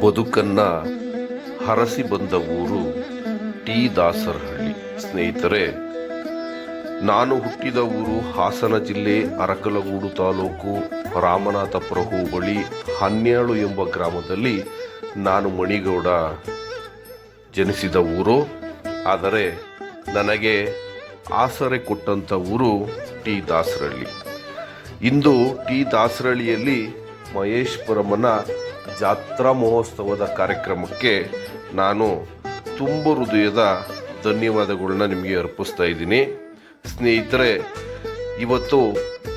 ಬದುಕನ್ನ ಹರಸಿ ಬಂದ ಊರು ಟಿ ದಾಸರಹಳ್ಳಿ. ಸ್ನೇಹಿತರೆ, ನಾನು ಹುಟ್ಟಿದ ಊರು ಹಾಸನ ಜಿಲ್ಲೆ ಅರಕಲಗೂಡು ತಾಲೂಕು ರಾಮನಾಥಪುರ ಹೋಬಳಿ ಹನ್ಯಾಳು ಎಂಬ ಗ್ರಾಮದಲ್ಲಿ ನಾನು ಮಣಿಗೌಡ ಜನಿಸಿದ ಊರು. ಆದರೆ ನನಗೆ ಆಸರೆ ಕೊಟ್ಟಂಥ ಊರು ಟಿ ದಾಸರಹಳ್ಳಿ. ಇಂದು ಟಿ ದಾಸರಹಳ್ಳಿಯಲ್ಲಿ ಮಹೇಶ್ವರಮ್ಮನ ಜಾತ್ರಾ ಮಹೋತ್ಸವದ ಕಾರ್ಯಕ್ರಮಕ್ಕೆ ನಾನು ತುಂಬ ಹೃದಯದ ಧನ್ಯವಾದಗಳನ್ನ ನಿಮಗೆ ಅರ್ಪಿಸ್ತಾ ಇದ್ದೀನಿ. ಸ್ನೇಹಿತರೆ, ಇವತ್ತು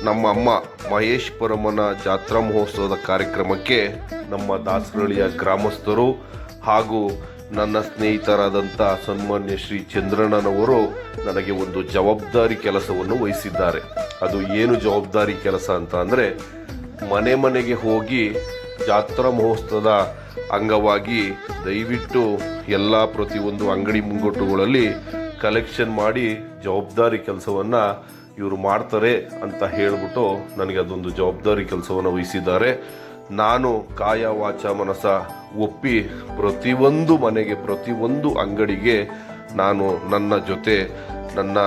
ನಮ್ಮ ಅಮ್ಮ ಮಹೇಶ್ವರಮ್ಮನ ಜಾತ್ರಾ ಮಹೋತ್ಸವದ ಕಾರ್ಯಕ್ರಮಕ್ಕೆ ನಮ್ಮ ದಾಸರಹಳ್ಳಿಯ ಗ್ರಾಮಸ್ಥರು ಹಾಗೂ ನನ್ನ ಸ್ನೇಹಿತರಾದಂಥ ಸನ್ಮಾನ್ಯ ಶ್ರೀ ಚಂದ್ರಣ್ಣನವರು ನನಗೆ ಒಂದು ಜವಾಬ್ದಾರಿ ಕೆಲಸವನ್ನು ವಹಿಸಿದ್ದಾರೆ. ಅದು ಏನು ಜವಾಬ್ದಾರಿ ಕೆಲಸ ಅಂತ ಅಂದರೆ, ಮನೆ ಮನೆಗೆ ಹೋಗಿ ಜಾತ್ರಾ ಮಹೋತ್ಸವದ ಅಂಗವಾಗಿ ದಯವಿಟ್ಟು ಎಲ್ಲ ಪ್ರತಿಯೊಂದು ಅಂಗಡಿ ಮುಂಗಟ್ಟುಗಳಲ್ಲಿ ಕಲೆಕ್ಷನ್ ಮಾಡಿ ಜವಾಬ್ದಾರಿ ಕೆಲಸವನ್ನು ಇವರು ಮಾಡ್ತಾರೆ ಅಂತ ಹೇಳಿಬಿಟ್ಟು ನನಗೆ ಅದೊಂದು ಜವಾಬ್ದಾರಿ ಕೆಲಸವನ್ನು ವಹಿಸಿದ್ದಾರೆ. ನಾನು ಕಾಯ ವಾಚ ಮನಸ ಒಪ್ಪಿ ಪ್ರತಿಯೊಂದು ಮನೆಗೆ ಪ್ರತಿಯೊಂದು ಅಂಗಡಿಗೆ ನಾನು ನನ್ನ ಜೊತೆ ನನ್ನ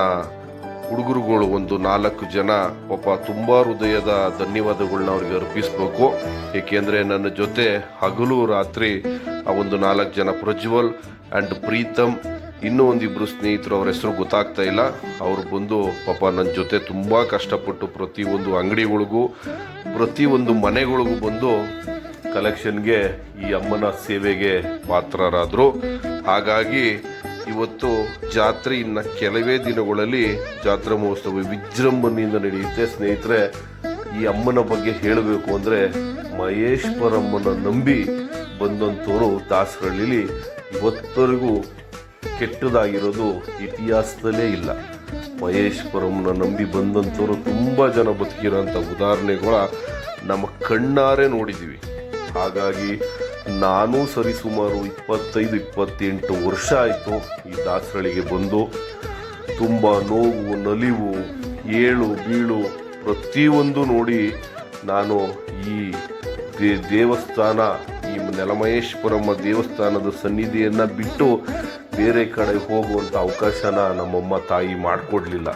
ಹುಡುಗರುಗಳು ಒಂದು 4 ಜನ ಪಾಪ ತುಂಬ ಹೃದಯದ ಧನ್ಯವಾದಗಳನ್ನ ಅವ್ರಿಗೆ ಅರ್ಪಿಸ್ಬೇಕು. ಏಕೆಂದರೆ ನನ್ನ ಜೊತೆ ಹಗಲು ರಾತ್ರಿ ಆ ಒಂದು 4 ಜನ ಪ್ರಜ್ವಲ್ ಆ್ಯಂಡ್ ಪ್ರೀತಮ್, ಇನ್ನೂ ಒಂದಿಬ್ಬರು ಸ್ನೇಹಿತರು, ಅವ್ರ ಹೆಸರು ಗೊತ್ತಾಗ್ತಾ ಇಲ್ಲ, ಅವರು ಬಂದು ಪಾಪ ನನ್ನ ಜೊತೆ ತುಂಬ ಕಷ್ಟಪಟ್ಟು ಪ್ರತಿಯೊಂದು ಅಂಗಡಿಗಳಿಗೂ ಪ್ರತಿಯೊಂದು ಮನೆಗಳಿಗೂ ಬಂದು ಕಲೆಕ್ಷನ್ಗೆ ಈ ಅಮ್ಮನ ಸೇವೆಗೆ ಪಾತ್ರರಾದರು. ಹಾಗಾಗಿ ಇವತ್ತು ಜಾತ್ರೆ ಇನ್ನು ಕೆಲವೇ ದಿನಗಳಲ್ಲಿ ಜಾತ್ರಾ ಮಹೋತ್ಸವ ವಿಜೃಂಭಣೆಯಿಂದ ನಡೆಯುತ್ತೆ. ಸ್ನೇಹಿತರೆ, ಈ ಅಮ್ಮನ ಬಗ್ಗೆ ಹೇಳಬೇಕು ಅಂದರೆ, ಮಹೇಶ್ವರಮ್ಮನ ನಂಬಿ ಬಂದಂಥವರು ದಾಸರಹಳ್ಳಿಲಿ ಇವತ್ತವರೆಗೂ ಕೆಟ್ಟದಾಗಿರೋದು ಇತಿಹಾಸದಲ್ಲೇ ಇಲ್ಲ. ಮಹೇಶ್ವರಮ್ಮನ ನಂಬಿ ಬಂದಂಥವ್ರು ತುಂಬ ಜನ ಬದುಕಿರೋಂಥ ಉದಾಹರಣೆಗಳ ನಮ್ಮ ಕಣ್ಣಾರೆ ನೋಡಿದ್ದೀವಿ. ಹಾಗಾಗಿ ನಾನು ಸರಿಸುಮಾರು 25-28 ವರ್ಷ ಆಯಿತು ಈ ದಾಸರಹಳ್ಳಿಗೆ ಬಂದು. ತುಂಬ ನೋವು, ನಲಿವು, ಏಳು ಬೀಳು ಪ್ರತಿಯೊಂದು ನೋಡಿ ನಾನು ಈ ದೇವಸ್ಥಾನ, ಈ ನೆಲಮಹೇಶ್ವರಮ್ಮ ದೇವಸ್ಥಾನದ ಸನ್ನಿಧಿಯನ್ನು ಬಿಟ್ಟು ಬೇರೆ ಕಡೆ ಹೋಗುವಂಥ ಅವಕಾಶನ ನಮ್ಮಮ್ಮ ತಾಯಿ ಮಾಡಿಕೊಡ್ಲಿಲ್ಲ.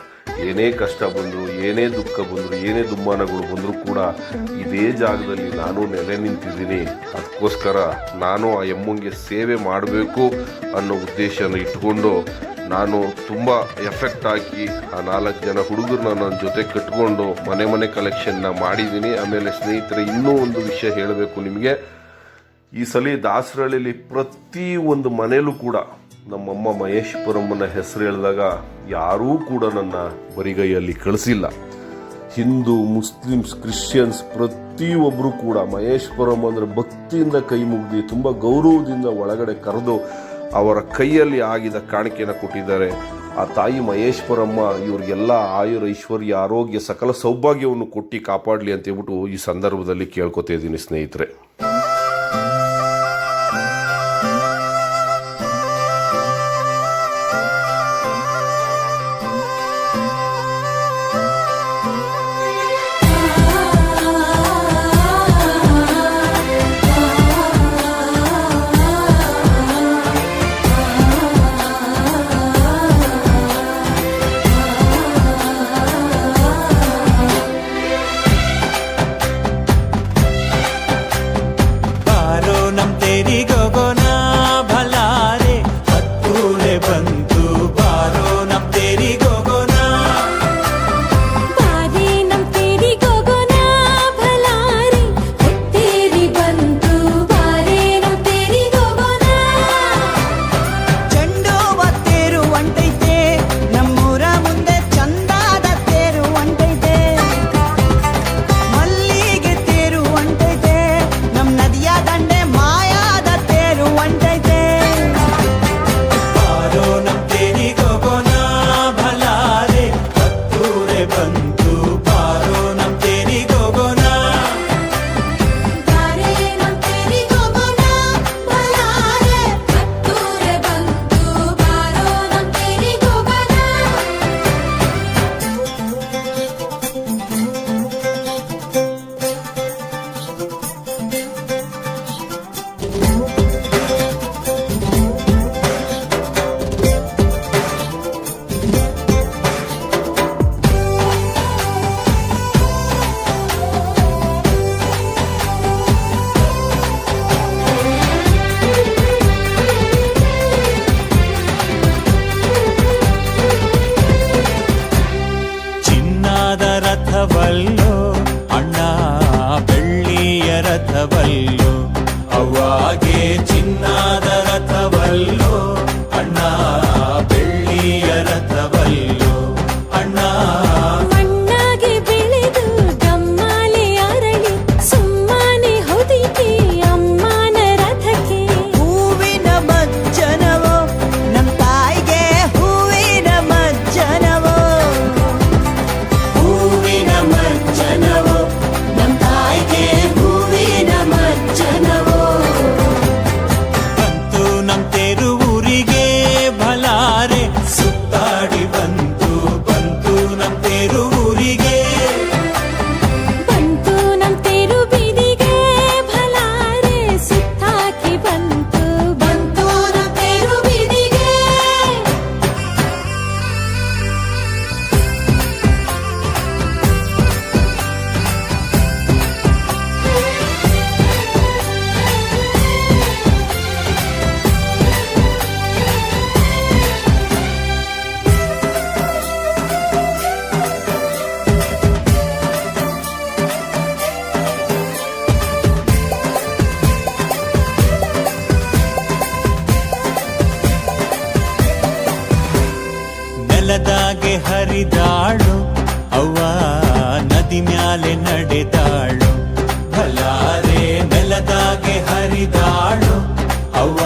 ಏನೇ ಕಷ್ಟ ಬಂದರು, ಏನೇ ದುಃಖ ಬಂದರು, ಏನೇ ದುಮ್ಮಾನಗಳು ಬಂದರೂ ಕೂಡ ಇದೇ ಜಾಗದಲ್ಲಿ ನಾನು ನೆಲೆ ನಿಂತಿದ್ದೀನಿ. ಅದಕ್ಕೋಸ್ಕರ ನಾನು ಆ ಅಮ್ಮಂಗೆ ಸೇವೆ ಮಾಡಬೇಕು ಅನ್ನೋ ಉದ್ದೇಶನ ಇಟ್ಕೊಂಡು ನಾನು ತುಂಬ ಎಫೆಕ್ಟ್ ಹಾಕಿ ಆ 4 ಜನ ಹುಡುಗರನ್ನ ನನ್ನ ಜೊತೆ ಕಟ್ಕೊಂಡು ಮನೆ ಮನೆ ಕಲೆಕ್ಷನ್ನ ಮಾಡಿದ್ದೀನಿ. ಆಮೇಲೆ ಸ್ನೇಹಿತರೆ, ಇನ್ನೂ ಒಂದು ವಿಷಯ ಹೇಳಬೇಕು ನಿಮಗೆ. ಈ ಸಲ ದಾಸರಹಳ್ಳಿಲಿ ಪ್ರತಿ ಒಂದು ಮನೆಯಲ್ಲೂ ಕೂಡ ನಮ್ಮಮ್ಮ ಮಹೇಶ್ವರಮ್ಮನ ಹೆಸರು ಹೇಳಿದಾಗ ಯಾರೂ ಕೂಡ ನನ್ನ ಬರಿಗೈಯಲ್ಲಿ ಕಳಿಸಿಲ್ಲ. ಹಿಂದೂ, ಮುಸ್ಲಿಮ್ಸ್, ಕ್ರಿಶ್ಚಿಯನ್ಸ್ ಪ್ರತಿಯೊಬ್ಬರು ಕೂಡ ಮಹೇಶ್ವರಮ್ಮ ಅಂದರೆ ಭಕ್ತಿಯಿಂದ ಕೈ ಮುಗ್ದು ತುಂಬ ಗೌರವದಿಂದ ಒಳಗಡೆ ಕರೆದು ಅವರ ಕೈಯಲ್ಲಿ ಆಗಿದ ಕಾಣಿಕೆಯನ್ನು ಕೊಟ್ಟಿದ್ದಾರೆ. ಆ ತಾಯಿ ಮಹೇಶ್ವರಮ್ಮ ಇವ್ರಿಗೆಲ್ಲ ಆಯುರ, ಐಶ್ವರ್ಯ, ಆರೋಗ್ಯ, ಸಕಲ ಸೌಭಾಗ್ಯವನ್ನು ಕೊಟ್ಟು ಕಾಪಾಡಲಿ ಅಂತ ಹೇಳ್ಬಿಟ್ಟು ಈ ಸಂದರ್ಭದಲ್ಲಿ ಕೇಳ್ಕೊತಾ ಇದ್ದೀನಿ ಸ್ನೇಹಿತರೆ. ಬಾಗೆ ಚಿನ್ನದ ರಥವಲ್ಲೋ ಅಣ್ಣ, ಬೆಳ್ಳಿಯ ರಥವಲ್ಲೋ ಅಣ್ಣ. ಮಣ್ಣಾಗೆ ಬೆಳೆದು ಗಮ್ಮಾಲೆ ಅರಳಿ ಸುಮ್ಮನೆ ಹೊದಿಕೆ ಅಮ್ಮನ ರಥಕ್ಕೆ. ಹೂವಿನ ಮಜ್ಜನವೋ ನಮ್ ತಾಯಿಗೆ, ಹೂವಿನ ಮಜ್ಜನವೋ, ಹೂವಿನ ಮಜ್ಜನವೋ ನಮ್ ತಾಯಿಗೆ ಹೂವಿನ ಮಜ್ಜನವೋ. ಬಂತು ನಮ್ ತೇರು ಊರಿಗೆ ಭಲಾರೆ, ಸುತ್ತಾಡಿ ಬಂತು ಬಂತು ನಮ್ ತೇರು ಊರಿಗೆ. ಬಂತು ನಮ್ ತೇರು ಬೀದಿಗೆ ಭಲಾರೆ, ಸುತ್ತಾಕಿ ಬಂತು ಬಂತು ನಮ್ ತೇರು ಬೀದಿಗೆ. ನೆಲದಾಗೆ ಹರಿದಾಳು ಅವ್ವ, ನದಿ ಮ್ಯಾಲೆ ನಡೆದಾಳು ಭಲಾರೆ. ನೆಲದಾಗೆ ಹರಿದಾಳು ಅವ್ವ,